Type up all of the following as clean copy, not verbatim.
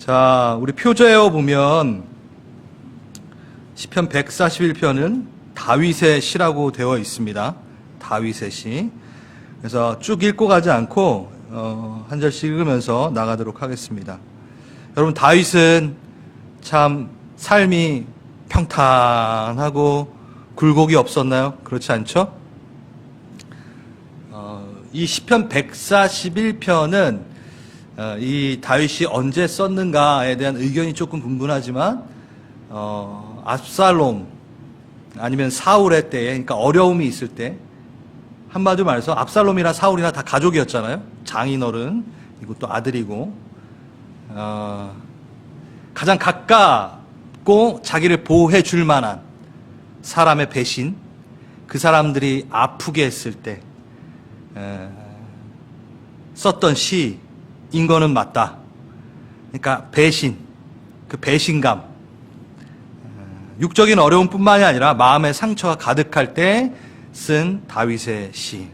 자, 우리 표제어 보면 시편 141편은 다윗의 시라고 되어 있습니다. 다윗의 시. 그래서 쭉 읽고 가지 않고 한 절씩 읽으면서 나가도록 하겠습니다. 여러분, 다윗은 참 삶이 평탄하고 굴곡이 없었나요? 그렇지 않죠? 이 시편 141편은 이 다윗이 언제 썼는가에 대한 의견이 조금 분분하지만 압살롬 아니면 사울의 때에, 그러니까 어려움이 있을 때, 한마디로 말해서 압살롬이나 사울이나 다 가족이었잖아요. 장인어른, 그리고 또 아들이고, 가장 가깝고 자기를 보호해 줄 만한 사람의 배신, 그 사람들이 아프게 했을 때 썼던 시인 거는 맞다. 그러니까 배신, 그 배신감, 육적인 어려움뿐만이 아니라 마음의 상처가 가득할 때 쓴 다윗의 시.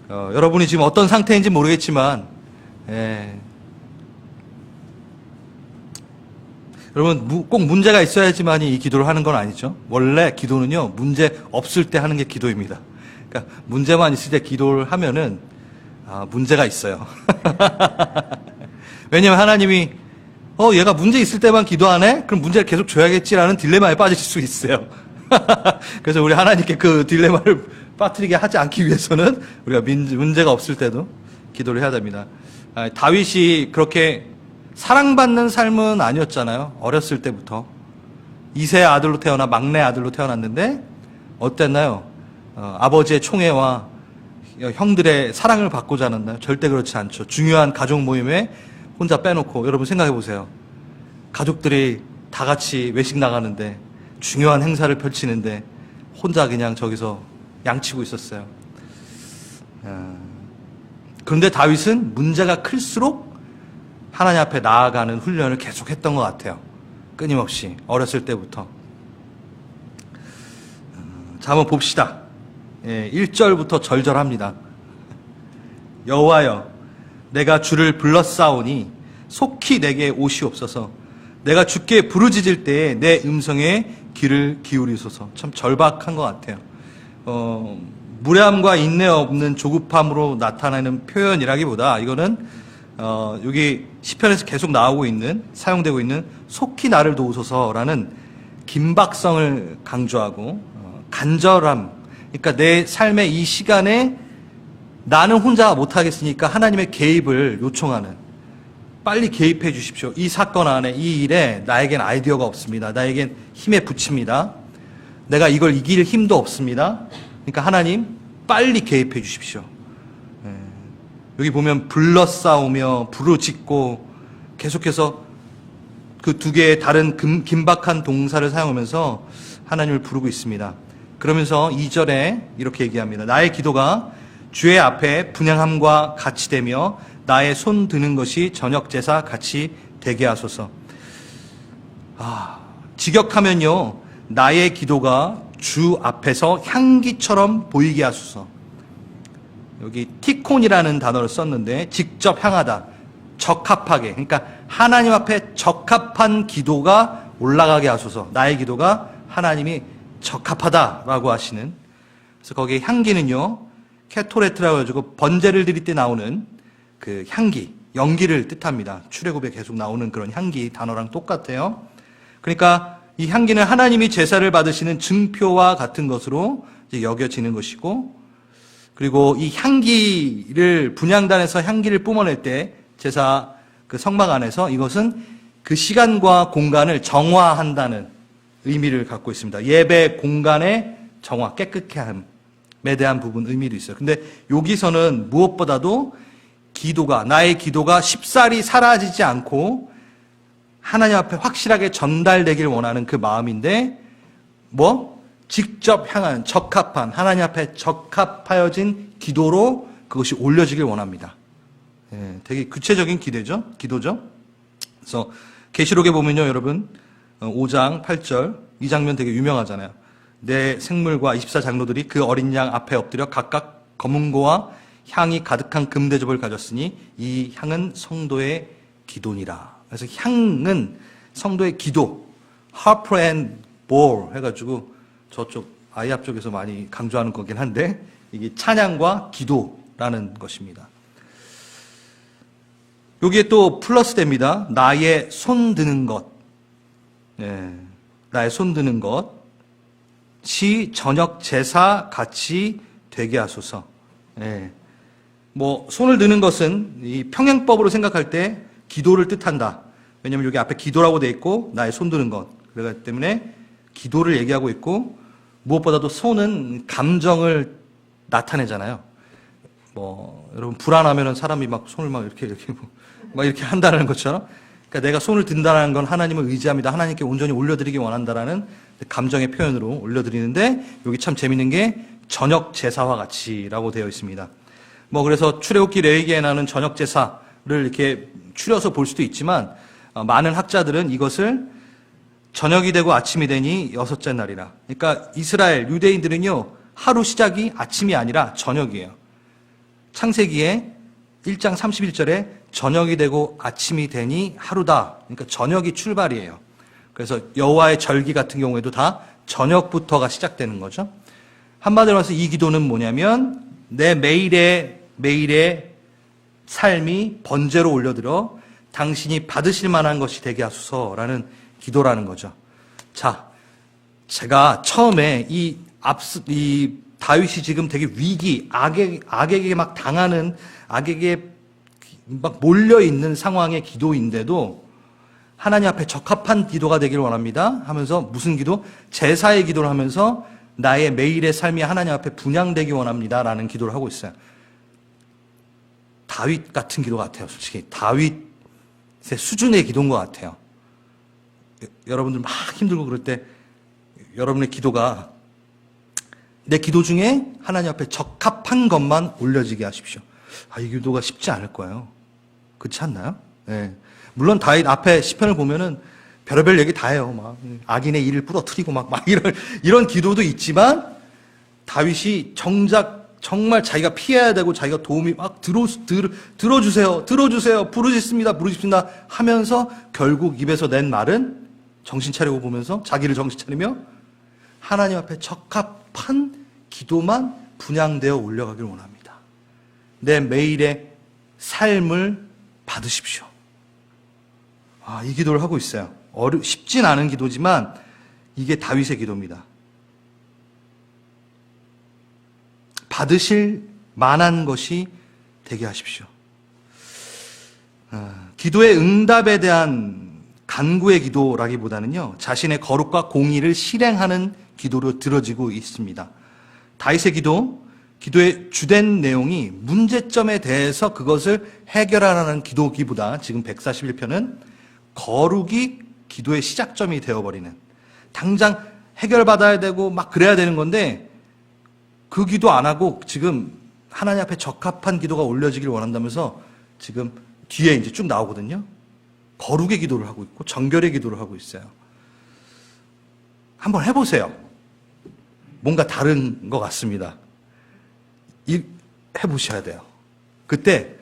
여러분이 지금 어떤 상태인지 모르겠지만, 여러분 꼭 문제가 있어야지만이 이 기도를 하는 건 아니죠. 원래 기도는요, 문제 없을 때 하는 게 기도입니다. 그러니까 문제만 있을 때 기도를 하면은 문제가 있어요. 왜냐하면 하나님이 얘가 문제 있을 때만 기도하네? 그럼 문제를 계속 줘야겠지라는 딜레마에 빠질 수 있어요. 그래서 우리 하나님께 그 딜레마를 빠뜨리게 하지 않기 위해서는 우리가 문제가 없을 때도 기도를 해야 됩니다. 다윗이 그렇게 사랑받는 삶은 아니었잖아요. 어렸을 때부터. 2세 아들로 태어나 막내 아들로 태어났는데 어땠나요? 아버지의 총애와 형들의 사랑을 받고 자랐나요? 절대 그렇지 않죠. 중요한 가족 모임에 혼자 빼놓고, 여러분 생각해 보세요. 가족들이 다 같이 외식 나가는데, 중요한 행사를 펼치는데 혼자 그냥 저기서 양치고 있었어요. 그런데 다윗은 문제가 클수록 하나님 앞에 나아가는 훈련을 계속했던 것 같아요. 끊임없이 어렸을 때부터. 자, 한번 봅시다. 1절부터 절절합니다. 여호와여, 내가 주를 불렀사오니 속히 내게 오시옵소서. 내가 주께 부르짖을 때에 내 음성에 귀를 기울이소서. 참 절박한 것 같아요. 무례함과 인내 없는 조급함으로 나타나는 표현이라기보다 이거는 여기 시편에서 계속 나오고 있는, 사용되고 있는 속히 나를 도우소서라는 긴박성을 강조하고 간절함, 그러니까 내 삶의 이 시간에 나는 혼자 못하겠으니까 하나님의 개입을 요청하는, 빨리 개입해 주십시오. 이 사건 안에, 이 일에 나에겐 아이디어가 없습니다. 나에겐 힘에 부칩니다. 내가 이걸 이길 힘도 없습니다. 그러니까 하나님 빨리 개입해 주십시오. 여기 보면 불러싸우며 부르짖고 계속해서 그 두 개의 다른 긴박한 동사를 사용하면서 하나님을 부르고 있습니다. 그러면서 2절에 이렇게 얘기합니다. 나의 기도가 주의 앞에 분향함과 같이 되며 나의 손 드는 것이 저녁 제사 같이 되게 하소서. 직역하면요, 나의 기도가 주 앞에서 향기처럼 보이게 하소서. 여기 티콘이라는 단어를 썼는데 직접 향하다, 적합하게, 그러니까 하나님 앞에 적합한 기도가 올라가게 하소서. 나의 기도가 하나님이 적합하다라고 하시는. 그래서 거기에 향기는요, 케토레트라고 해가지고 번제를 드릴 때 나오는 그 향기, 연기를 뜻합니다. 출애굽에 계속 나오는 그런 향기 단어랑 똑같아요. 그러니까 이 향기는 하나님이 제사를 받으시는 증표와 같은 것으로 이제 여겨지는 것이고, 그리고 이 향기를 분향단에서 향기를 뿜어낼 때 제사 그 성막 안에서 이것은 그 시간과 공간을 정화한다는 의미를 갖고 있습니다. 예배 공간의 정화, 깨끗해 함에 대한 부분 의미도 있어요. 근데 여기서는 무엇보다도 기도가, 나의 기도가 쉽사리 사라지지 않고 하나님 앞에 확실하게 전달되길 원하는 그 마음인데, 직접 향한 적합한, 하나님 앞에 적합하여진 기도로 그것이 올려지길 원합니다. 되게 구체적인 기도죠. 그래서 계시록에 보면요, 여러분 5장 8절, 이 장면 되게 유명하잖아요. 내 생물과 24장로들이 그 어린 양 앞에 엎드려 각각 검은고와 향이 가득한 금대접을 가졌으니 이 향은 성도의 기도니라. 그래서 향은 성도의 기도, harp and bowl 해가지고 저쪽 아이합 쪽에서 많이 강조하는 거긴 한데 이게 찬양과 기도라는 것입니다. 여기에 또 플러스 됩니다. 나의 손 드는 것. 나의 손 드는 것이 저녁 제사 같이 되게 하소서. 뭐 손을 드는 것은 이 평행법으로 생각할 때 기도를 뜻한다. 왜냐하면 여기 앞에 기도라고 돼 있고 나의 손 드는 것. 그렇기 때문에 기도를 얘기하고 있고 무엇보다도 손은 감정을 나타내잖아요. 뭐 여러분 불안하면은 사람이 막 손을 막 이렇게 한다는 것처럼, 그러니까 내가 손을 든다는 건 하나님을 의지합니다. 하나님께 온전히 올려드리기 원한다라는 감정의 표현으로 올려드리는데 여기 참 재밌는 게 저녁 제사와 같이라고 되어 있습니다. 뭐 그래서 출애굽기 레위기에 나오는 저녁 제사를 이렇게 추려서 볼 수도 있지만 많은 학자들은 이것을 저녁이 되고 아침이 되니 여섯째 날이라. 그러니까 이스라엘 유대인들은요 하루 시작이 아침이 아니라 저녁이에요. 창세기에 1장 31절에 저녁이 되고 아침이 되니 하루다. 그러니까 저녁이 출발이에요. 그래서 여호와의 절기 같은 경우에도 다 저녁부터가 시작되는 거죠. 한마디로 해서 이 기도는 뭐냐면 내 매일의 삶이 번제로 올려들어 당신이 받으실 만한 것이 되게 하소서라는 기도라는 거죠. 자, 제가 처음에 이 다윗이 지금 되게 위기, 악에게 막 당하는, 악에게 막 몰려있는 상황의 기도인데도 하나님 앞에 적합한 기도가 되기를 원합니다 하면서 무슨 기도? 제사의 기도를 하면서 나의 매일의 삶이 하나님 앞에 분향되기 원합니다 라는 기도를 하고 있어요. 다윗 같은 기도 같아요. 솔직히 다윗의 수준의 기도인 것 같아요. 여러분들 막 힘들고 그럴 때 여러분의 기도가 내 기도 중에 하나님 앞에 적합한 것만 올려지게 하십시오. 이 기도가 쉽지 않을 거예요. 그렇지 않나요? 네. 물론 다윗 앞에 시편을 보면은 별의별 얘기 다 해요. 막 악인의 일을 부러뜨리고 막 이런 기도도 있지만 다윗이 정말 자기가 피해야 되고 자기가 도움이 막 들어주세요 부르짖습니다 하면서 결국 입에서 낸 말은 정신 차리고 보면서 자기를 정신 차리며 하나님 앞에 적합한 기도만 분향되어 올려가길 원합니다. 내 매일의 삶을 받으십시오. 이 기도를 하고 있어요. 쉽진 않은 기도지만 이게 다윗의 기도입니다. 받으실 만한 것이 되게 하십시오. 기도의 응답에 대한 간구의 기도라기보다는요, 자신의 거룩과 공의를 실행하는 기도로 들어지고 있습니다. 다윗의 기도의 주된 내용이 문제점에 대해서 그것을 해결하라는 기도기보다 지금 141편은 거룩이 기도의 시작점이 되어버리는, 당장 해결받아야 되고 막 그래야 되는 건데 그 기도 안 하고 지금 하나님 앞에 적합한 기도가 올려지길 원한다면서 지금 뒤에 이제 쭉 나오거든요. 거룩의 기도를 하고 있고 정결의 기도를 하고 있어요. 한번 해보세요. 뭔가 다른 것 같습니다. 해보셔야 돼요. 그때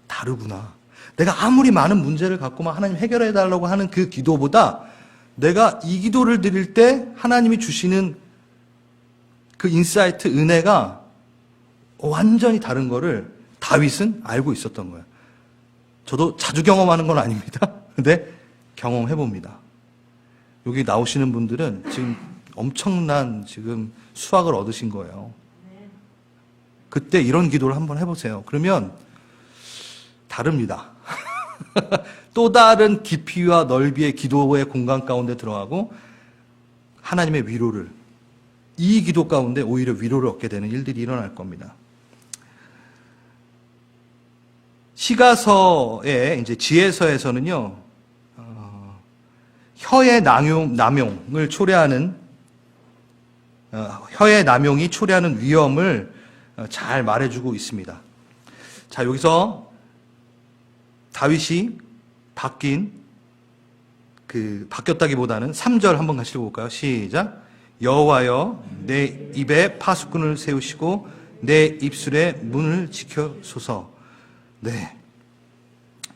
다르구나. 내가 아무리 많은 문제를 갖고만 하나님 해결해달라고 하는 그 기도보다 내가 이 기도를 드릴 때 하나님이 주시는 그 인사이트, 은혜가 완전히 다른 거를 다윗은 알고 있었던 거예요. 저도 자주 경험하는 건 아닙니다. 근데 경험해봅니다. 여기 나오시는 분들은 지금 엄청난 지금 수확을 얻으신 거예요. 그때 이런 기도를 한번 해보세요. 그러면 다릅니다. 또 다른 깊이와 넓이의 기도의 공간 가운데 들어가고 하나님의 위로를, 이 기도 가운데 오히려 위로를 얻게 되는 일들이 일어날 겁니다. 시가서의 이제 지혜서에서는요, 혀의 남용을 초래하는, 혀의 남용이 초래하는 위험을 잘 말해주고 있습니다. 자, 여기서 다윗이 바뀌었다기보다는 3절 한번 같이 읽어볼까요? 시작. 여호와여, 내 입에 파수꾼을 세우시고 내 입술에 문을 지켜소서. 네.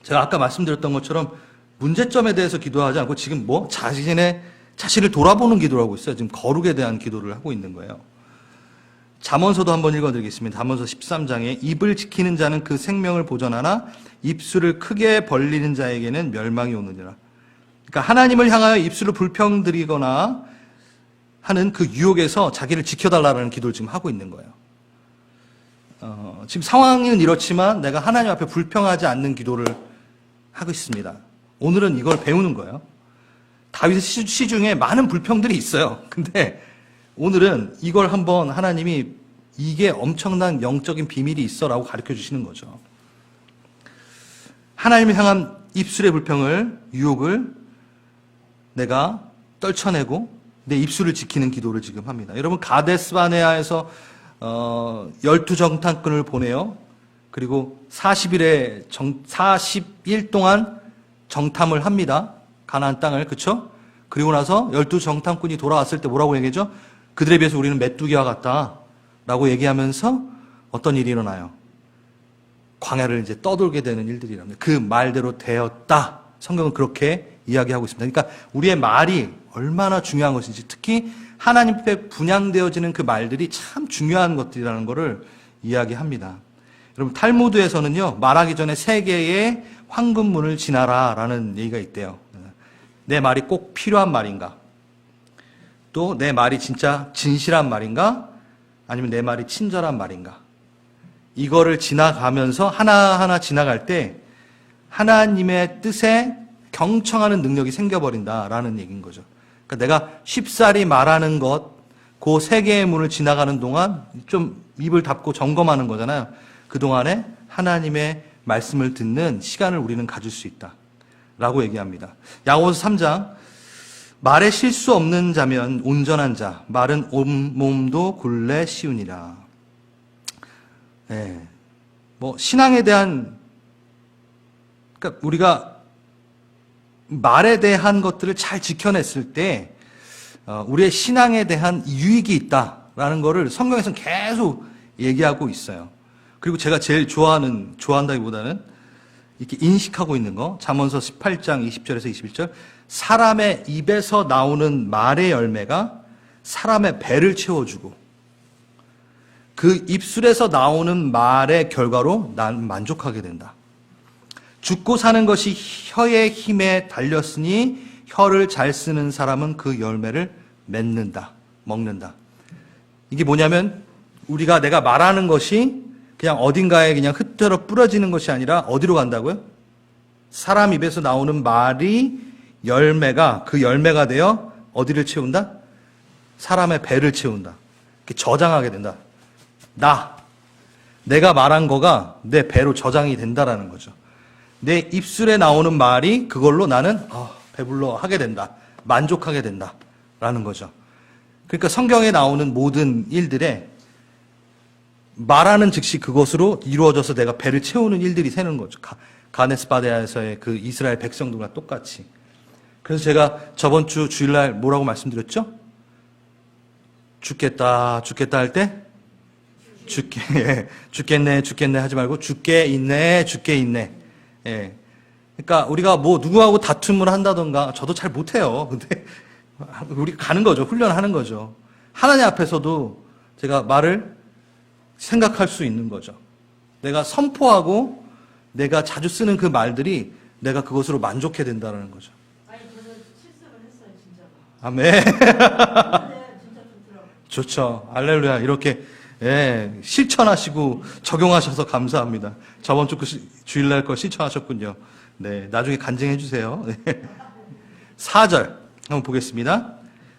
제가 아까 말씀드렸던 것처럼 문제점에 대해서 기도하지 않고 지금 자신을 돌아보는 기도를 하고 있어요. 지금 거룩에 대한 기도를 하고 있는 거예요. 잠언서도 한번 읽어드리겠습니다. 잠언서 13장에 입을 지키는 자는 그 생명을 보전하나 입술을 크게 벌리는 자에게는 멸망이 오느니라. 그러니까 하나님을 향하여 입술을 불평드리거나 하는 그 유혹에서 자기를 지켜달라는 기도를 지금 하고 있는 거예요. 지금 상황은 이렇지만 내가 하나님 앞에 불평하지 않는 기도를 하고 있습니다. 오늘은 이걸 배우는 거예요. 다윗의 시 중에 많은 불평들이 있어요. 근데 오늘은 이걸 한번 하나님이 이게 엄청난 영적인 비밀이 있어라고 가르쳐 주시는 거죠. 하나님을 향한 입술의 불평을, 유혹을 내가 떨쳐내고 내 입술을 지키는 기도를 지금 합니다. 여러분, 가데스바네아에서 12정탐꾼을 보내요. 그리고 40일 동안 정탐을 합니다. 가나안 땅을, 그쵸? 그리고 나서 12정탐꾼이 돌아왔을 때 뭐라고 얘기하죠? 그들에 비해서 우리는 메뚜기와 같다 라고 얘기하면서 어떤 일이 일어나요? 광야를 이제 떠돌게 되는 일들이 일어납니다. 그 말대로 되었다. 성경은 그렇게 이야기하고 있습니다. 그러니까 우리의 말이 얼마나 중요한 것인지, 특히 하나님 앞에 분양되어지는 그 말들이 참 중요한 것들이라는 것을 이야기합니다. 여러분, 탈무드에서는요, 말하기 전에 3개의 황금문을 지나라 라는 얘기가 있대요. 내 말이 꼭 필요한 말인가? 또 내 말이 진짜 진실한 말인가? 아니면 내 말이 친절한 말인가? 이거를 지나가면서 하나하나 지나갈 때 하나님의 뜻에 경청하는 능력이 생겨버린다라는 얘기인 거죠. 그러니까 내가 쉽사리 말하는 것, 그 3개의 문을 지나가는 동안 좀 입을 닫고 점검하는 거잖아요. 그동안에 하나님의 말씀을 듣는 시간을 우리는 가질 수 있다 라고 얘기합니다. 야고보서 3장, 말에 실수 없는 자면 온전한 자, 말은 온몸도 굴레 씌우니라. 네. 신앙에 대한, 그러니까 우리가 말에 대한 것들을 잘 지켜냈을 때 우리의 신앙에 대한 유익이 있다라는 것을 성경에서는 계속 얘기하고 있어요. 그리고 제가 제일 좋아한다기보다는 이렇게 인식하고 있는 거, 잠언서 18장 20절에서 21절, 사람의 입에서 나오는 말의 열매가 사람의 배를 채워주고 그 입술에서 나오는 말의 결과로 난 만족하게 된다. 죽고 사는 것이 혀의 힘에 달렸으니 혀를 잘 쓰는 사람은 그 열매를 맺는다, 먹는다. 이게 뭐냐면 내가 말하는 것이 그냥 어딘가에 그냥 흩어져 뿌려지는 것이 아니라 어디로 간다고요? 사람 입에서 나오는 말이 그 열매가 되어 어디를 채운다? 사람의 배를 채운다. 이렇게 저장하게 된다. 내가 말한 거가 내 배로 저장이 된다라는 거죠. 내 입술에 나오는 말이 그걸로 나는 배불러 하게 된다. 만족하게 된다. 라는 거죠. 그러니까 성경에 나오는 모든 일들에 말하는 즉시 그것으로 이루어져서 내가 배를 채우는 일들이 새는 거죠. 가데스바네아에서의 그 이스라엘 백성들과 똑같이. 그래서 제가 저번 주 주일날 뭐라고 말씀드렸죠? 죽겠다 할 때 죽겠네 하지 말고 죽게 있네. 예. 그러니까 우리가 누구하고 다툼을 한다던가, 저도 잘 못해요. 근데 우리 가는 거죠. 훈련하는 거죠. 하나님 앞에서도 제가 말을 생각할 수 있는 거죠. 내가 선포하고 내가 자주 쓰는 그 말들이 내가 그것으로 만족해야 된다는 거죠. 아니, 저는 실습을 했어요, 진짜로. 아멘. 네, 진짜 좋더라고요. 좋죠. 할렐루야. 이렇게 실천하시고 적용하셔서 감사합니다. 저번 주 주일날 거 실천하셨군요. 네, 나중에 간증해 주세요. 4절 한번 보겠습니다.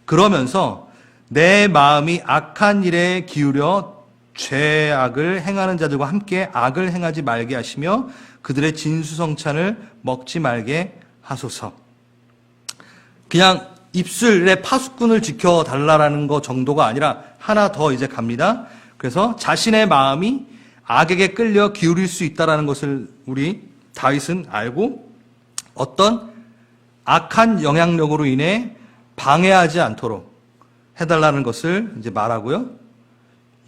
그러면서 내 마음이 악한 일에 기울여 죄악을 행하는 자들과 함께 악을 행하지 말게 하시며 그들의 진수성찬을 먹지 말게 하소서. 그냥 입술의 파수꾼을 지켜달라는 거 정도가 아니라 하나 더 이제 갑니다. 그래서 자신의 마음이 악에게 끌려 기울일 수 있다는 것을 우리 다윗은 알고 어떤 악한 영향력으로 인해 방해하지 않도록 해달라는 것을 이제 말하고요.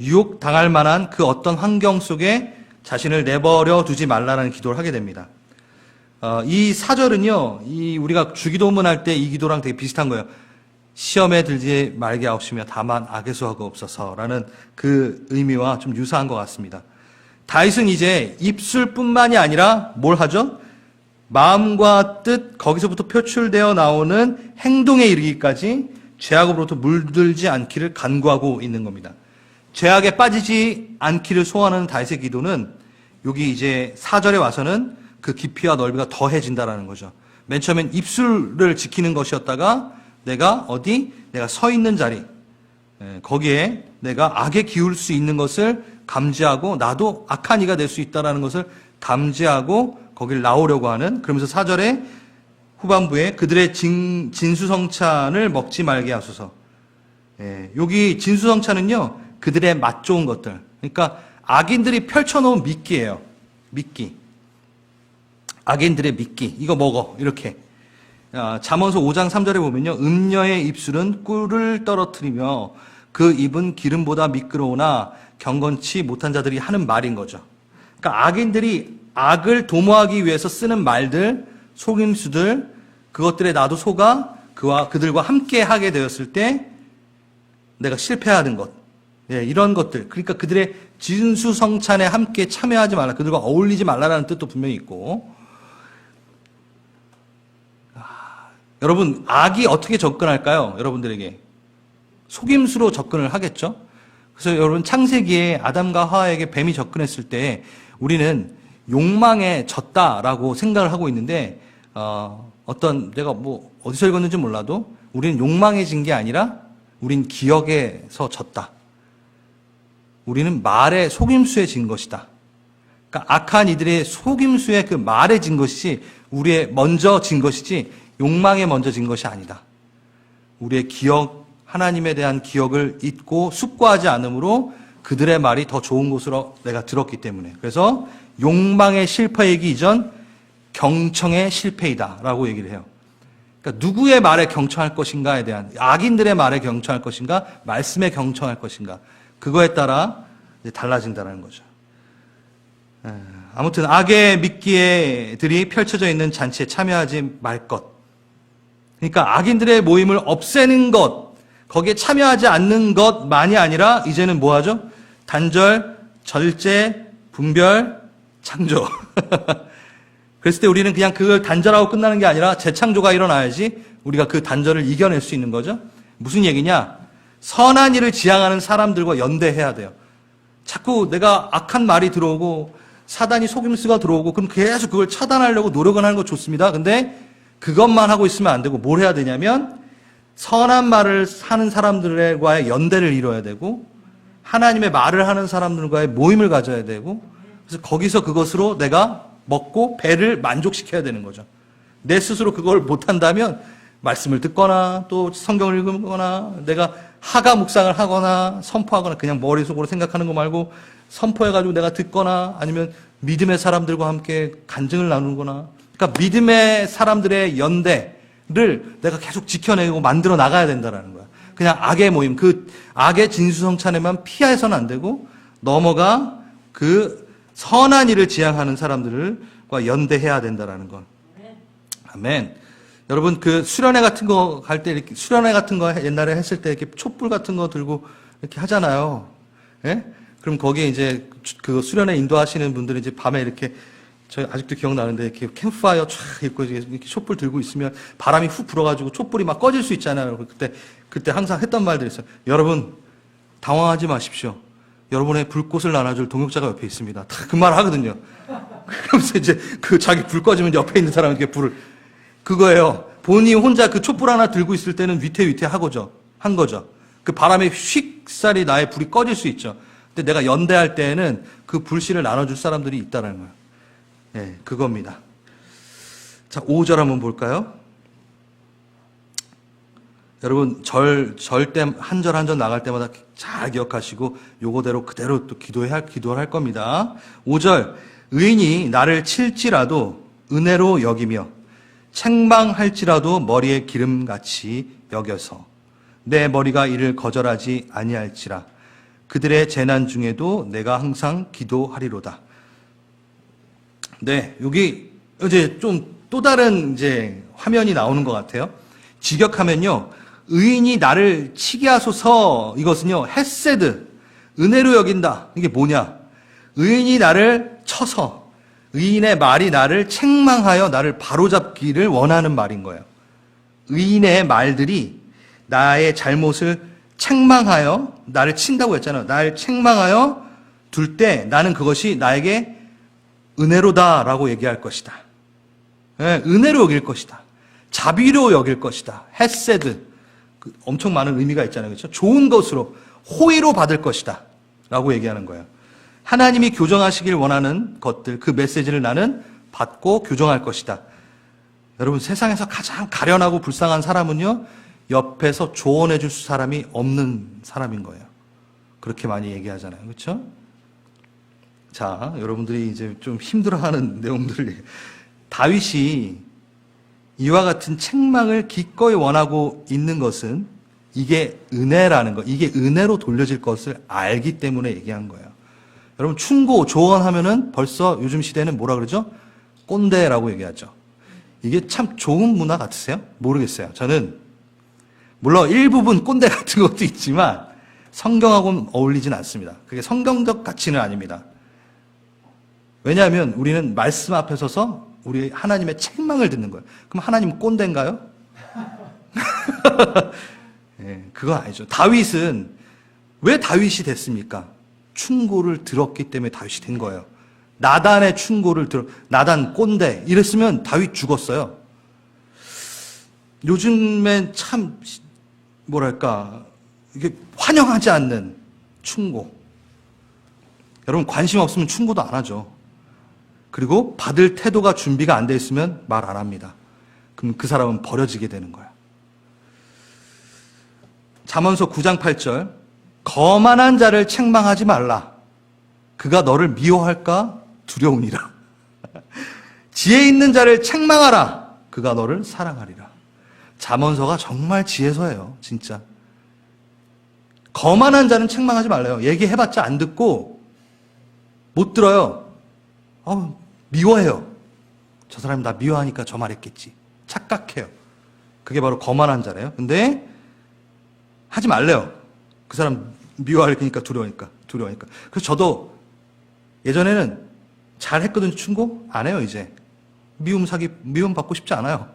유혹 당할 만한 그 어떤 환경 속에 자신을 내버려 두지 말라는 기도를 하게 됩니다. 이 사절은요, 우리가 주기도문 할 때 이 기도랑 되게 비슷한 거예요. 시험에 들지 말게 하옵시며 다만 악에서 하고 없어서라는 그 의미와 좀 유사한 것 같습니다. 다윗은 이제 입술뿐만이 아니라 뭘 하죠? 마음과 뜻, 거기서부터 표출되어 나오는 행동에 이르기까지 죄악으로부터 물들지 않기를 간구하고 있는 겁니다. 죄악에 빠지지 않기를 소원하는 다윗의 기도는 여기 이제 4절에 와서는 그 깊이와 넓이가 더해진다라는 거죠. 맨 처음엔 입술을 지키는 것이었다가 내가 서 있는 자리, 거기에 내가 악에 기울 수 있는 것을 감지하고 나도 악한 이가 될 수 있다라는 것을 감지하고 거길 나오려고 하는, 그러면서 4절에 후반부에 그들의 진수성찬을 먹지 말게 하소서. 여기 진수성찬은요, 그들의 맛 좋은 것들. 그러니까 악인들이 펼쳐놓은 미끼예요. 미끼. 악인들의 미끼. 이거 먹어. 이렇게. 잠언서 5장 3절에 보면요. 음녀의 입술은 꿀을 떨어뜨리며 그 입은 기름보다 미끄러우나 경건치 못한 자들이 하는 말인 거죠. 그러니까 악인들이 악을 도모하기 위해서 쓰는 말들, 속임수들, 그것들에 나도 속아 그들과 함께 하게 되었을 때 내가 실패하는 것. 이런 것들. 그러니까 그들의 진수성찬에 함께 참여하지 말라. 그들과 어울리지 말라라는 뜻도 분명히 있고. 여러분, 악이 어떻게 접근할까요? 여러분들에게. 속임수로 접근을 하겠죠? 그래서 여러분, 창세기에 아담과 하와에게 뱀이 접근했을 때 우리는 욕망에 졌다라고 생각을 하고 있는데, 내가 어디서 읽었는지 몰라도 우리는 욕망에 진 게 아니라 우린 기억에서 졌다. 우리는 말의 속임수에 진 것이다. 그러니까 악한 이들의 속임수에 그 말에 진 것이지 우리의 먼저 진 것이지 욕망에 먼저 진 것이 아니다. 우리의 기억, 하나님에 대한 기억을 잊고 숙고하지 않으므로 그들의 말이 더 좋은 곳으로 내가 들었기 때문에. 그래서 욕망의 실패이기 이전 경청의 실패이다라고 얘기를 해요. 그러니까 누구의 말에 경청할 것인가에 대한, 악인들의 말에 경청할 것인가, 말씀에 경청할 것인가, 그거에 따라 이제 달라진다는 거죠. 아무튼 악의 미끼들이 펼쳐져 있는 잔치에 참여하지 말 것. 그러니까 악인들의 모임을 없애는 것, 거기에 참여하지 않는 것만이 아니라 이제는 뭐 하죠? 단절, 절제, 분별, 창조. 그랬을 때 우리는 그냥 그걸 단절하고 끝나는 게 아니라 재창조가 일어나야지 우리가 그 단절을 이겨낼 수 있는 거죠. 무슨 얘기냐? 선한 일을 지향하는 사람들과 연대해야 돼요. 자꾸 내가 악한 말이 들어오고 사단이 속임수가 들어오고 그럼 계속 그걸 차단하려고 노력을 하는 거 좋습니다. 근데 그것만 하고 있으면 안 되고 뭘 해야 되냐면 선한 말을 하는 사람들과의 연대를 이뤄야 되고 하나님의 말을 하는 사람들과의 모임을 가져야 되고 그래서 거기서 그것으로 내가 먹고 배를 만족시켜야 되는 거죠. 내 스스로 그걸 못한다면 말씀을 듣거나 또 성경을 읽거나 내가 하가 묵상을 하거나 선포하거나 그냥 머릿속으로 생각하는 거 말고 선포해가지고 내가 듣거나 아니면 믿음의 사람들과 함께 간증을 나누거나 그러니까 믿음의 사람들의 연대를 내가 계속 지켜내고 만들어 나가야 된다는 거야. 그냥 악의 모임, 그 악의 진수성찬에만 피해서는 안 되고 넘어가 그 선한 일을 지향하는 사람들과 연대해야 된다는 것. 아멘. 여러분 그 수련회 같은 거 갈 때 이렇게 수련회 같은 거 옛날에 했을 때 이렇게 촛불 같은 거 들고 이렇게 하잖아요. 예? 그럼 거기에 이제 그 수련회 인도하시는 분들이 이제 밤에 이렇게 저 아직도 기억나는데 이렇게 캠프파이어 촥 입고 이렇게 촛불 들고 있으면 바람이 훅 불어가지고 촛불이 막 꺼질 수 있잖아요. 그때 항상 했던 말들이 있어요. 여러분 당황하지 마십시오. 여러분의 불꽃을 나눠줄 동역자가 옆에 있습니다. 다 그 말 하거든요. 그러면서 이제 그 자기 불 꺼지면 옆에 있는 사람은 이렇게 불을 그거예요. 본인이 혼자 그 촛불 하나 들고 있을 때는 위태위태 한 거죠. 그 바람에 휙살이 나의 불이 꺼질 수 있죠. 근데 내가 연대할 때에는 그 불씨를 나눠줄 사람들이 있다는 거예요. 네, 그겁니다. 자, 5절 한번 볼까요? 여러분, 절 때 한 절 한 절 나갈 때마다 잘 기억하시고 요거대로 그대로 또 기도를 할 겁니다. 5절, 의인이 나를 칠지라도 은혜로 여기며 책망할지라도 머리에 기름같이 여겨서 내 머리가 이를 거절하지 아니할지라 그들의 재난 중에도 내가 항상 기도하리로다. 네, 여기 이제 좀 또 다른 이제 화면이 나오는 것 같아요. 직역하면요, 의인이 나를 치게 하소서. 이것은요, 헤세드, 은혜로 여긴다. 이게 뭐냐? 의인이 나를 쳐서, 의인의 말이 나를 책망하여 나를 바로잡기를 원하는 말인 거예요. 의인의 말들이 나의 잘못을 책망하여 나를 친다고 했잖아요. 나를 책망하여 둘 때 나는 그것이 나에게 은혜로다라고 얘기할 것이다. 예, 은혜로 여길 것이다. 자비로 여길 것이다. 헤세드. 엄청 많은 의미가 있잖아요. 그렇죠? 좋은 것으로, 호의로 받을 것이다. 라고 얘기하는 거예요. 하나님이 교정하시길 원하는 것들, 그 메시지를 나는 받고 교정할 것이다. 여러분, 세상에서 가장 가련하고 불쌍한 사람은요, 옆에서 조언해 줄 사람이 없는 사람인 거예요. 그렇게 많이 얘기하잖아요. 그렇죠? 자, 여러분들이 이제 좀 힘들어하는 내용들을, 다윗이 이와 같은 책망을 기꺼이 원하고 있는 것은 이게 은혜라는 것, 이게 은혜로 돌려질 것을 알기 때문에 얘기한 거예요. 여러분, 충고, 조언하면은 벌써 요즘 시대는 뭐라 그러죠? 꼰대라고 얘기하죠. 이게 참 좋은 문화 같으세요? 모르겠어요. 저는 물론 일부분 꼰대 같은 것도 있지만 성경하고는 어울리진 않습니다. 그게 성경적 가치는 아닙니다. 왜냐하면 우리는 말씀 앞에 서서 우리 하나님의 책망을 듣는 거예요. 그럼 하나님 꼰대인가요? 네, 그건 아니죠. 다윗은 왜 다윗이 됐습니까? 충고를 들었기 때문에 다윗이 된 거예요. 나단의 충고를 나단 꼰대 이랬으면 다윗 죽었어요. 요즘엔 참 뭐랄까, 이게 환영하지 않는 충고. 여러분, 관심 없으면 충고도 안 하죠. 그리고 받을 태도가 준비가 안 돼 있으면 말 안 합니다. 그럼 그 사람은 버려지게 되는 거야. 잠언서 9장 8절, 거만한 자를 책망하지 말라. 그가 너를 미워할까 두려우니라. 지혜 있는 자를 책망하라. 그가 너를 사랑하리라. 잠언서가 정말 지혜서예요. 진짜. 거만한 자는 책망하지 말래요. 얘기해봤자 안 듣고 못 들어요. 미워해요. 저 사람이 나 미워하니까 저 말했겠지. 착각해요. 그게 바로 거만한 자래요. 근데 하지 말래요. 그 사람 미워할 테니까 두려우니까. 그래서 저도 예전에는 잘했거든요. 충고 안 해요. 이제 미움 받고 싶지 않아요.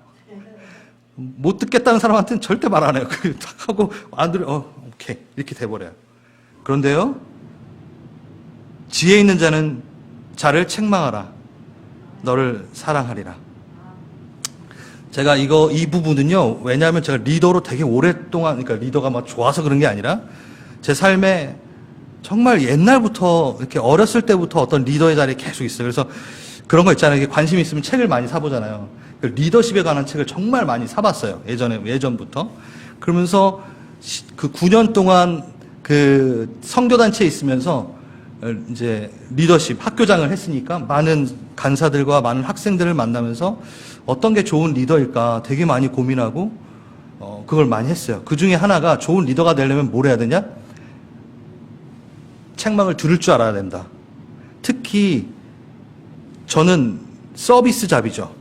못 듣겠다는 사람한테는 절대 말 안 해요. 딱 하고 안 들어. 오케이, 이렇게 돼버려요. 그런데요, 지혜 있는 자는 자를 책망하라. 너를 사랑하리라. 제가 이 부분은요, 왜냐하면 제가 리더로 되게 오랫동안, 그러니까 리더가 막 좋아서 그런 게 아니라 제 삶에 정말 옛날부터, 이렇게 어렸을 때부터 어떤 리더의 자리에 계속 있어요. 그래서 그런 거 있잖아요. 관심 있으면 책을 많이 사보잖아요. 리더십에 관한 책을 정말 많이 사봤어요. 예전부터. 그러면서 그 9년 동안 그 선교단체에 있으면서 이제 리더십, 학교장을 했으니까 많은 간사들과 많은 학생들을 만나면서 어떤 게 좋은 리더일까 되게 많이 고민하고, 그걸 많이 했어요. 그 중에 하나가 좋은 리더가 되려면 뭘 해야 되냐? 책망을 들을 줄 알아야 된다. 특히 저는 서비스 잡이죠.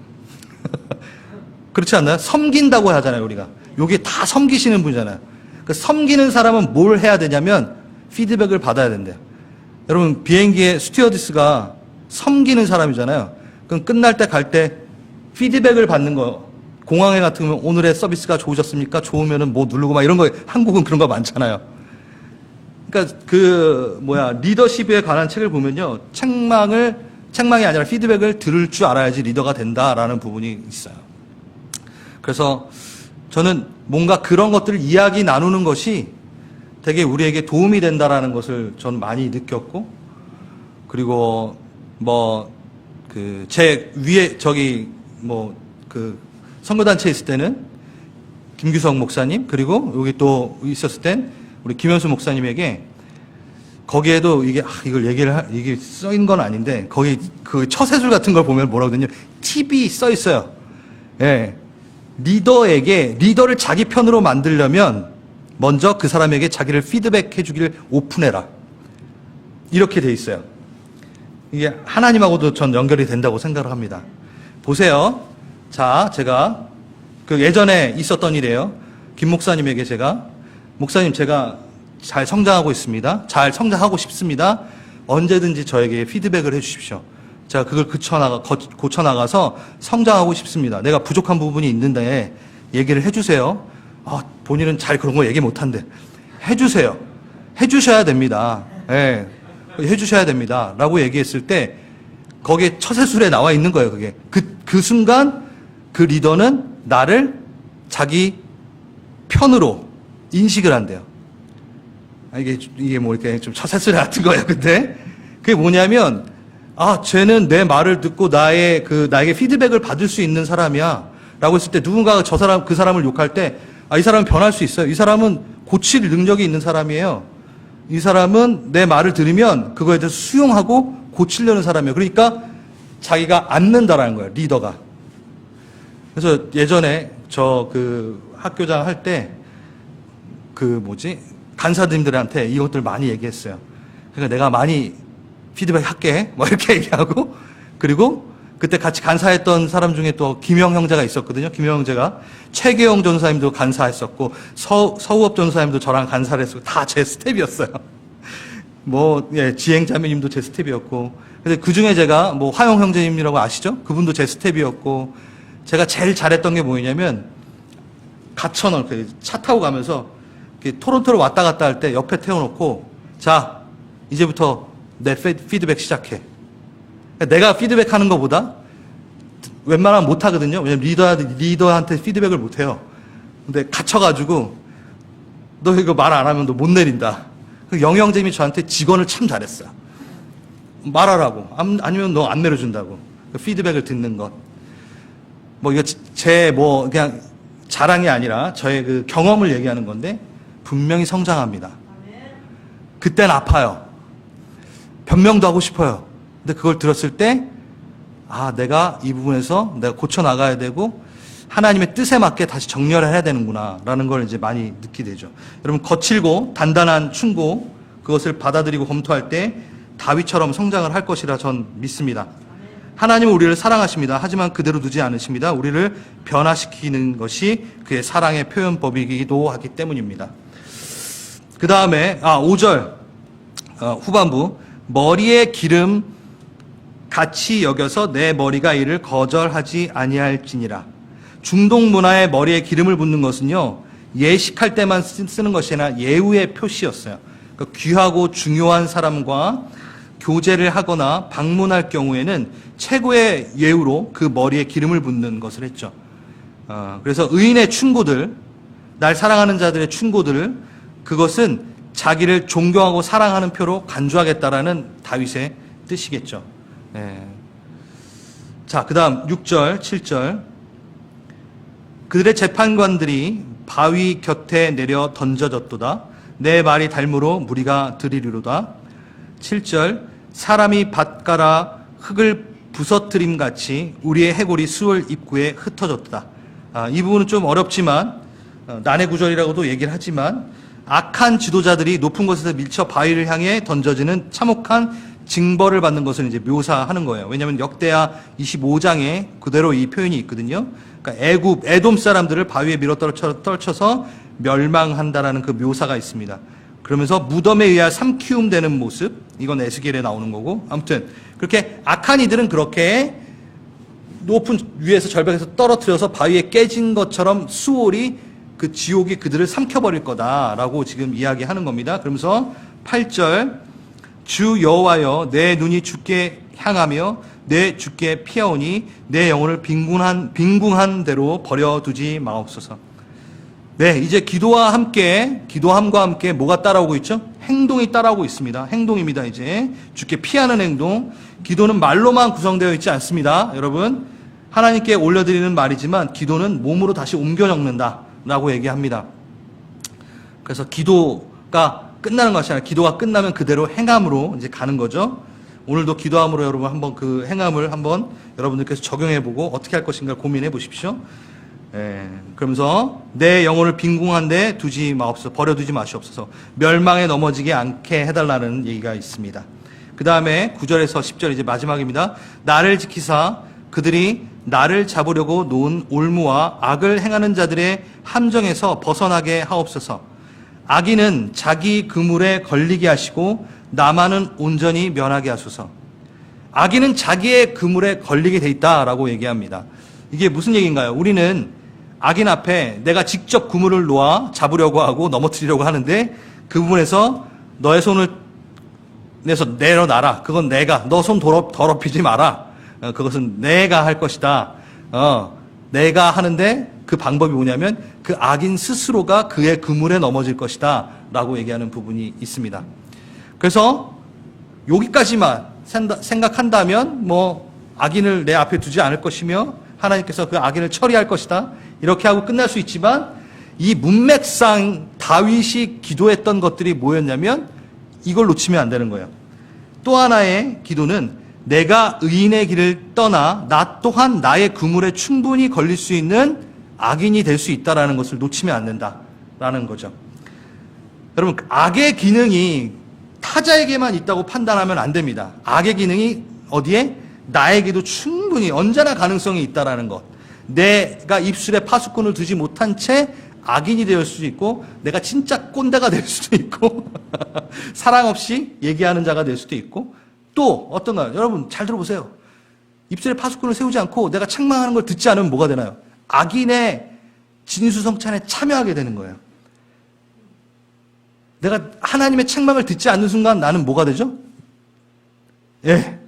그렇지 않나요? 섬긴다고 하잖아요, 우리가. 요게 다 섬기시는 분이잖아요. 그 섬기는 사람은 뭘 해야 되냐면 피드백을 받아야 된대요. 여러분, 비행기의 스튜어디스가 섬기는 사람이잖아요. 그럼 끝날 때 갈 때 피드백을 받는 거, 공항에 같으면 오늘의 서비스가 좋으셨습니까? 좋으면은 뭐 누르고 막 이런 거, 한국은 그런 거 많잖아요. 그러니까 리더십에 관한 책을 보면요, 책망이 아니라 피드백을 들을 줄 알아야지 리더가 된다라는 부분이 있어요. 그래서 저는 뭔가 그런 것들을 이야기 나누는 것이 되게 우리에게 도움이 된다라는 것을 전 많이 느꼈고, 그리고 제 위에 선거단체에 있을 때는 김규석 목사님, 그리고 여기 또 있었을 땐 우리 김현수 목사님에게, 거기에도 이게 써있는 건 아닌데, 거기 그 처세술 같은 걸 보면 뭐라고 하거든요. 팁이 써 있어요. 예. 리더를 자기 편으로 만들려면 먼저 그 사람에게 자기를 피드백해 주기를 오픈해라. 이렇게 돼 있어요. 이게 하나님하고도 전 연결이 된다고 생각을 합니다. 보세요. 자, 제가 그 예전에 있었던 일이에요. 김 목사님에게 제가, 목사님 제가 잘 성장하고 있습니다. 잘 성장하고 싶습니다. 언제든지 저에게 피드백을 해주십시오. 제가 그걸 고쳐나가서 성장하고 싶습니다. 내가 부족한 부분이 있는데 얘기를 해주세요. 본인은 잘 그런 거 얘기 못한대. 해주세요. 해주셔야 됩니다. 예, 해주셔야 됩니다. 라고 얘기했을 때 거기에 처세술에 나와 있는 거예요. 그게 그 순간 그 리더는 나를 자기 편으로 인식을 한대요. 이게 뭐 이렇게 좀 처세술 같은 거예요. 근데 그게 뭐냐면 쟤는 내 말을 듣고 나에게 피드백을 받을 수 있는 사람이야. 라고 했을 때 누군가가 그 사람을 욕할 때, 이 사람은 변할 수 있어요. 이 사람은 고칠 능력이 있는 사람이에요. 이 사람은 내 말을 들으면 그거에 대해서 수용하고 고치려는 사람이에요. 그러니까 자기가 앉는다라는 거예요. 리더가. 그래서 예전에 저 학교장 할 때 간사님들한테 이것들 많이 얘기했어요. 그러니까 내가 많이 피드백 할게. 뭐 이렇게 얘기하고, 그리고 그때 같이 간사했던 사람 중에 또 김영 형제가 있었거든요. 김영 형제가 최계영 전사님도 간사했었고 서우업 전사님도 저랑 간사를 했었고 다 제 스텝이었어요. 지행자매님도 제 스텝이었고. 근데 그 중에 제가 화영 형제님이라고 아시죠? 그분도 제 스텝이었고, 제가 제일 잘했던 게 뭐냐면 갇혀놓고 차 타고 가면서 토론토를 왔다 갔다 할 때 옆에 태워놓고, 자 이제부터 내 피드백 시작해. 내가 피드백하는 것보다 웬만하면 못하거든요. 왜냐면 리더한테 피드백을 못해요. 근데 갇혀가지고 너 이거 말 안 하면 너 못 내린다. 영영잼이 저한테 직원을 참 잘했어요. 말하라고. 아니면 너 안 내려준다고. 피드백을 듣는 것. 이거 그냥 자랑이 아니라 저의 그 경험을 얘기하는 건데 분명히 성장합니다. 그땐 아파요. 변명도 하고 싶어요. 근데 그걸 들었을 때, 내가 이 부분에서 내가 고쳐나가야 되고, 하나님의 뜻에 맞게 다시 정렬을 해야 되는구나, 라는 걸 이제 많이 느끼게 되죠. 여러분, 거칠고 단단한 충고, 그것을 받아들이고 검토할 때 다윗처럼 성장을 할 것이라 전 믿습니다. 하나님은 우리를 사랑하십니다. 하지만 그대로 두지 않으십니다. 우리를 변화시키는 것이 그의 사랑의 표현법이기도 하기 때문입니다. 그 다음에, 5절, 후반부, 머리에 기름 같이 여겨서 내 머리가 이를 거절하지 아니할지니라. 중동 문화의 머리에 기름을 붓는 것은요, 예식할 때만 쓰는 것이 아니라 예우의 표시였어요. 그러니까 귀하고 중요한 사람과 교제를 하거나 방문할 경우에는 최고의 예우로 그 머리에 기름을 붓는 것을 했죠. 그래서 의인의 충고들, 날 사랑하는 자들의 충고들을, 그것은 자기를 존경하고 사랑하는 표로 간주하겠다라는 다윗의 뜻이겠죠. 자, 그 다음 6절, 7절. 그들의 재판관들이 바위 곁에 내려 던져졌도다. 내 말이 닮으로 무리가 들이리로다. 7절. 사람이 밭가라 흙을 부서뜨림 같이 우리의 해골이 수월 입구에 흩어졌다. 이 부분은 좀 어렵지만, 난해 구절이라고도 얘기를 하지만, 악한 지도자들이 높은 곳에서 밀쳐 바위를 향해 던져지는 참혹한 징벌을 받는 것을 이제 묘사하는 거예요. 왜냐하면 역대하 25장에 그대로 이 표현이 있거든요. 그러니까 에돔 사람들을 바위에 밀어 떨쳐서 멸망한다라는 그 묘사가 있습니다. 그러면서 무덤에 의해 삼키움되는 모습, 이건 에스겔에 나오는 거고, 아무튼 그렇게 악한 이들은 그렇게 높은 위에서 절벽에서 떨어뜨려서 바위에 깨진 것처럼 수월이 그 지옥이 그들을 삼켜버릴 거다라고 지금 이야기하는 겁니다. 그러면서 8절, 주 여호와여 내 눈이 주께 향하며 내 주께 피하오니 내 영혼을 빈궁한 대로 버려두지 마옵소서. 네, 이제 기도함과 함께 뭐가 따라오고 있죠? 행동이 따라오고 있습니다. 행동입니다. 이제 주께 피하는 행동. 기도는 말로만 구성되어 있지 않습니다. 여러분, 하나님께 올려드리는 말이지만 기도는 몸으로 다시 옮겨 적는다 라고 얘기합니다. 그래서 기도가 끝나는 것이 아니라 기도가 끝나면 그대로 행함으로 이제 가는 거죠. 오늘도 기도함으로 여러분 한번 그 행함을 한번 여러분들께서 적용해보고 어떻게 할 것인가 고민해 보십시오. 그러면서 내 영혼을 빈궁한데 두지 마옵소서, 버려두지 마시옵소서, 멸망에 넘어지게 않게 해달라는 얘기가 있습니다. 그 다음에 9절에서 10절 이제 마지막입니다. 나를 지키사 그들이 나를 잡으려고 놓은 올무와 악을 행하는 자들의 함정에서 벗어나게 하옵소서. 악인은 자기 그물에 걸리게 하시고 나만은 온전히 면하게 하소서. 악인은 자기의 그물에 걸리게 돼 있다라고 얘기합니다. 이게 무슨 얘기인가요? 우리는 악인 앞에 내가 직접 그물을 놓아 잡으려고 하고 넘어뜨리려고 하는데 그 부분에서 너의 손을 내서 내려놔라. 그건 내가. 너 손 더럽히지 마라. 그것은 내가 할 것이다. 내가 하는데 그 방법이 뭐냐면 그 악인 스스로가 그의 그물에 넘어질 것이다 라고 얘기하는 부분이 있습니다. 그래서 여기까지만 생각한다면 뭐 악인을 내 앞에 두지 않을 것이며 하나님께서 그 악인을 처리할 것이다 이렇게 하고 끝날 수 있지만 이 문맥상 다윗이 기도했던 것들이 뭐였냐면 이걸 놓치면 안 되는 거예요. 또 하나의 기도는 내가 의인의 길을 떠나 나 또한 나의 그물에 충분히 걸릴 수 있는 악인이 될 수 있다는 것을 놓치면 안 된다라는 거죠. 여러분, 악의 기능이 타자에게만 있다고 판단하면 안 됩니다. 악의 기능이 어디에? 나에게도 충분히 언제나 가능성이 있다라는 것. 내가 입술에 파수꾼을 두지 못한 채 악인이 될 수도 있고 내가 진짜 꼰대가 될 수도 있고 사랑 없이 얘기하는 자가 될 수도 있고 또 어떤가요? 여러분 잘 들어보세요. 입술에 파수꾼을 세우지 않고 내가 책망하는 걸 듣지 않으면 뭐가 되나요? 악인의 진수성찬에 참여하게 되는 거예요. 내가 하나님의 책망을 듣지 않는 순간 나는 뭐가 되죠? 예,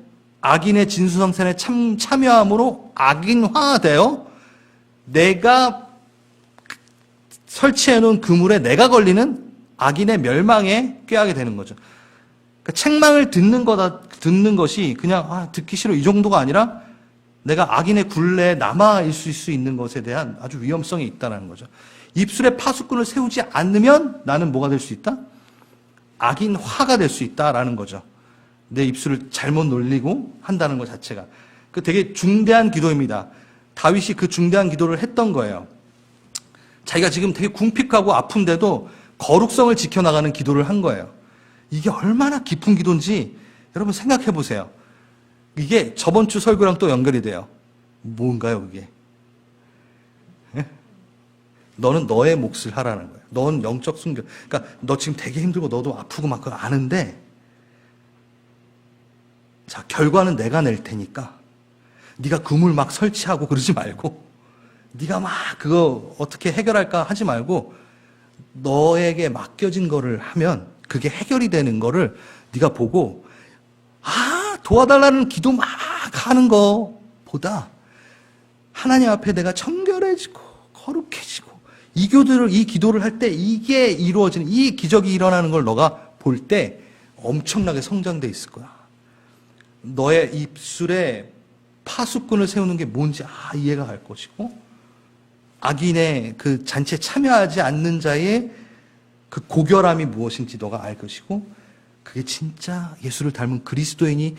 악인의 진수성찬에 참여함으로 악인화되어 내가 설치해놓은 그물에 내가 걸리는 악인의 멸망에 꾀하게 되는 거죠. 그러니까 책망을 듣는 것이 그냥 듣기 싫어 이 정도가 아니라 내가 악인의 굴레에 남아 있을 수 있는 것에 대한 아주 위험성이 있다는 거죠. 입술에 파수꾼을 세우지 않으면 나는 뭐가 될 수 있다? 악인화가 될 수 있다라는 거죠. 내 입술을 잘못 놀리고 한다는 것 자체가. 그 되게 중대한 기도입니다. 다윗이 그 중대한 기도를 했던 거예요. 자기가 지금 되게 궁핍하고 아픈데도 거룩성을 지켜나가는 기도를 한 거예요. 이게 얼마나 깊은 기도인지 여러분 생각해 보세요. 이게 저번 주 설교랑 또 연결이 돼요. 뭔가요, 그게? 예? 너는 너의 몫을 하라는 거예요. 넌 영적 순결. 그러니까 너 지금 되게 힘들고 너도 아프고 막 그거 아는데 자, 결과는 내가 낼 테니까 네가 그물 막 설치하고 그러지 말고 네가 막 그거 어떻게 해결할까 하지 말고 너에게 맡겨진 거를 하면 그게 해결이 되는 거를 네가 보고 도와달라는 기도 막 하는 거보다 하나님 앞에 내가 청결해지고 거룩해지고 이 기도를 할 때 이게 이루어지는 이 기적이 일어나는 걸 너가 볼 때 엄청나게 성장돼 있을 거야. 너의 입술에 파수꾼을 세우는 게 뭔지 이해가 갈 것이고 악인의 그 잔치에 참여하지 않는 자의 그 고결함이 무엇인지 너가 알 것이고 그게 진짜 예수를 닮은 그리스도인이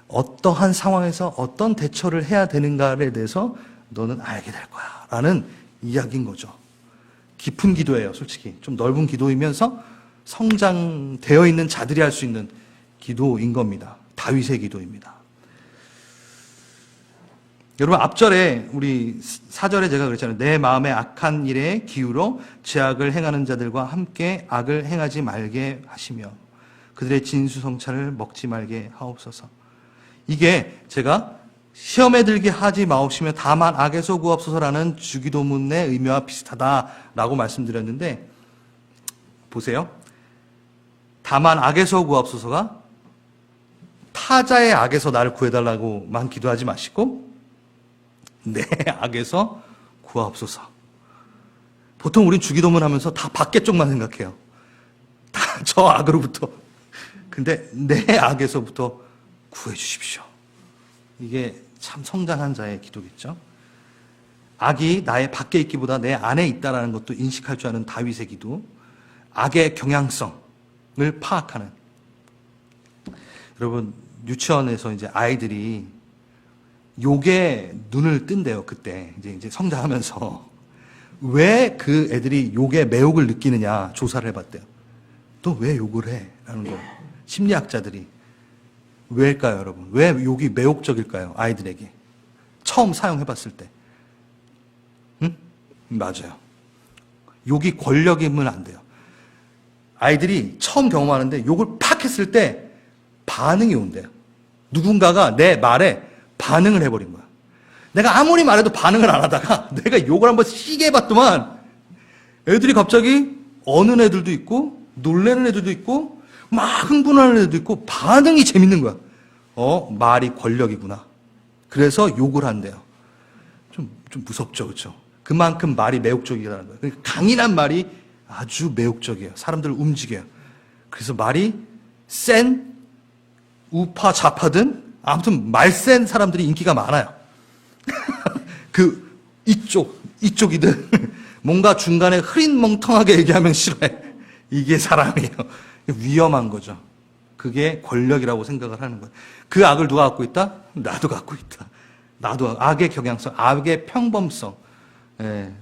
어떠한 상황에서 어떤 대처를 해야 되는가에 대해서 너는 알게 될 거야 라는 이야기인 거죠. 깊은 기도예요. 솔직히 좀 넓은 기도이면서 성장되어 있는 자들이 할 수 있는 기도인 겁니다. 다윗의 기도입니다. 여러분 앞절에 우리 4절에 제가 그랬잖아요. 내 마음에 악한 일에 기울어 죄악을 행하는 자들과 함께 악을 행하지 말게 하시며 그들의 진수성찬을 먹지 말게 하옵소서. 이게 제가 시험에 들게 하지 마옵시며 다만 악에서 구하옵소서라는 주기도문의 의미와 비슷하다라고 말씀드렸는데 보세요. 다만 악에서 구하옵소서가 타자의 악에서 나를 구해달라고만 기도하지 마시고 내 악에서 구하옵소서. 보통 우린 주기도문 하면서 다 밖에 쪽만 생각해요. 다 저 악으로부터. 근데 내 악에서부터 구해 주십시오. 이게 참 성장한 자의 기도겠죠. 악이 나의 밖에 있기보다 내 안에 있다는 것도 인식할 줄 아는 다윗의 기도. 악의 경향성을 파악하는. 여러분 유치원에서 이제 아이들이 욕에 눈을 뜬대요. 그때 이제 성장하면서 왜 그 애들이 욕에 매혹을 느끼느냐 조사를 해봤대요. 너 왜 욕을 해? 라는 거. 심리학자들이 왜일까요, 여러분? 왜 욕이 매혹적일까요, 아이들에게? 처음 사용해봤을 때. 응? 맞아요. 욕이 권력이면 안 돼요. 아이들이 처음 경험하는데 욕을 팍 했을 때 반응이 온대요. 누군가가 내 말에 반응을 해버린 거야. 내가 아무리 말해도 반응을 안 하다가 내가 욕을 한번 시게 해봤더만 애들이 갑자기 어는 애들도 있고 놀래는 애들도 있고 막 흥분하는 애들도 있고 반응이 재밌는 거야. 말이 권력이구나. 그래서 욕을 한대요. 좀 무섭죠, 그렇죠? 그만큼 말이 매혹적이라는 거예요. 그러니까 강인한 말이 아주 매혹적이에요. 사람들을 움직여요. 그래서 말이 센 우파 좌파든 아무튼 말 센 사람들이 인기가 많아요. 이쪽이든 뭔가 중간에 흐릿멍텅하게 얘기하면 싫어해. 이게 사람이에요. 위험한 거죠. 그게 권력이라고 생각을 하는 거예요. 그 악을 누가 갖고 있다? 나도 갖고 있다. 나도 악의 경향성, 악의 평범성. 예.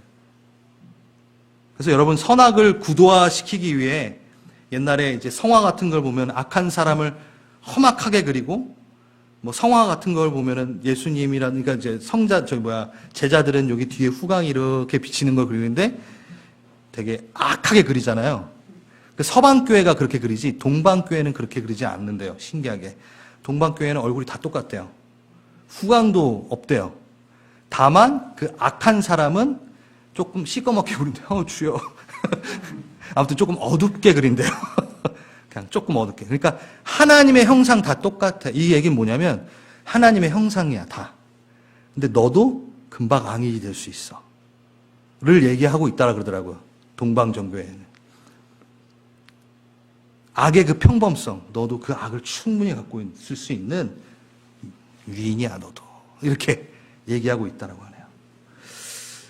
그래서 여러분 선악을 구도화시키기 위해 옛날에 이제 성화 같은 걸 보면 악한 사람을 험악하게 그리고 뭐 성화 같은 걸 보면은 예수님이라니까 이제 제자들은 여기 뒤에 후광이 이렇게 비치는 걸 그리는데 되게 악하게 그리잖아요. 그 서방교회가 그렇게 그리지 동방교회는 그렇게 그리지 않는데요. 신기하게. 동방교회는 얼굴이 다 똑같대요. 후광도 없대요. 다만 그 악한 사람은 조금 시꺼멓게 그린대요. 주여. 아무튼 조금 어둡게 그린대요. 그냥 조금 어둡게. 그러니까 하나님의 형상 다 똑같아. 이 얘기는 뭐냐면 하나님의 형상이야 다. 근데 너도 금방 악인이 될 수 있어. 를 얘기하고 있다라 그러더라고요. 동방정교회는. 악의 그 평범성, 너도 그 악을 충분히 갖고 있을 수 있는 위인이야 너도. 이렇게 얘기하고 있다라고 하네요.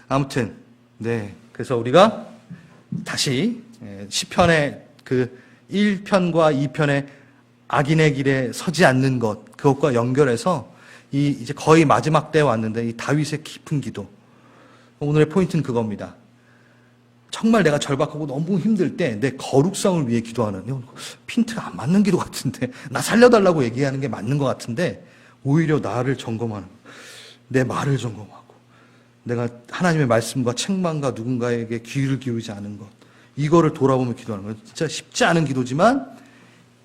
아무튼 네, 그래서 우리가 다시 시편의 그 1편과 2편의 악인의 길에 서지 않는 것, 그것과 연결해서 이제 거의 마지막 때에 왔는데 이 다윗의 깊은 기도. 오늘의 포인트는 그겁니다. 정말 내가 절박하고 너무 힘들 때 내 거룩성을 위해 기도하는, 핀트가 안 맞는 기도 같은데, 나 살려달라고 얘기하는 게 맞는 것 같은데, 오히려 나를 점검하는, 내 말을 점검하고, 내가 하나님의 말씀과 책망과 누군가에게 귀를 기울이지 않은 것, 이거를 돌아보며 기도하는 거예요. 진짜 쉽지 않은 기도지만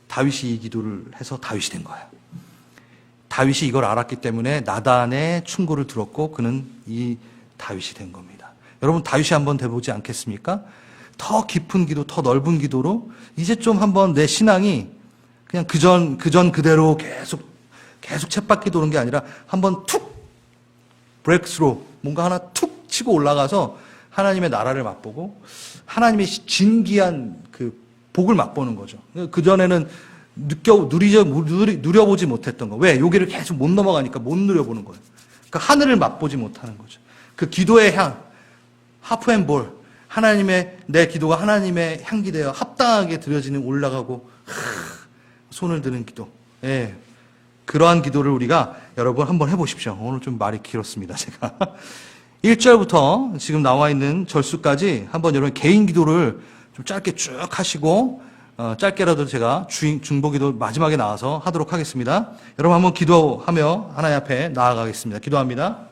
다윗이 이 기도를 해서 다윗이 된 거예요. 다윗이 이걸 알았기 때문에 나단의 충고를 들었고 그는 이 다윗이 된 겁니다. 여러분 다윗이 한번 돼보지 않겠습니까? 더 깊은 기도, 더 넓은 기도로 이제 좀 한번 내 신앙이 그냥 그전 그대로 계속 쳇바퀴 도는 게 아니라 한번 툭 브레이크스루 뭔가 하나 툭 치고 올라가서 하나님의 나라를 맛보고 하나님의 진귀한 그 복을 맛보는 거죠. 그전에는 누려보지 못했던 거. 왜? 여기를 계속 못 넘어가니까 못 누려보는 거예요. 그러니까 하늘을 맛보지 못하는 거죠. 그 기도의 향, 하프 앤 볼, 내 기도가 하나님의 향기 되어 합당하게 드려지는 올라가고 손을 드는 기도. 예. 그러한 기도를 우리가 여러분 한번 해보십시오. 오늘 좀 말이 길었습니다, 제가. 1절부터 지금 나와 있는 절수까지 한번 여러분 개인 기도를 좀 짧게 쭉 하시고 짧게라도 제가 중보기도 마지막에 나와서 하도록 하겠습니다. 여러분 한번 기도하며 하나님 앞에 나아가겠습니다. 기도합니다.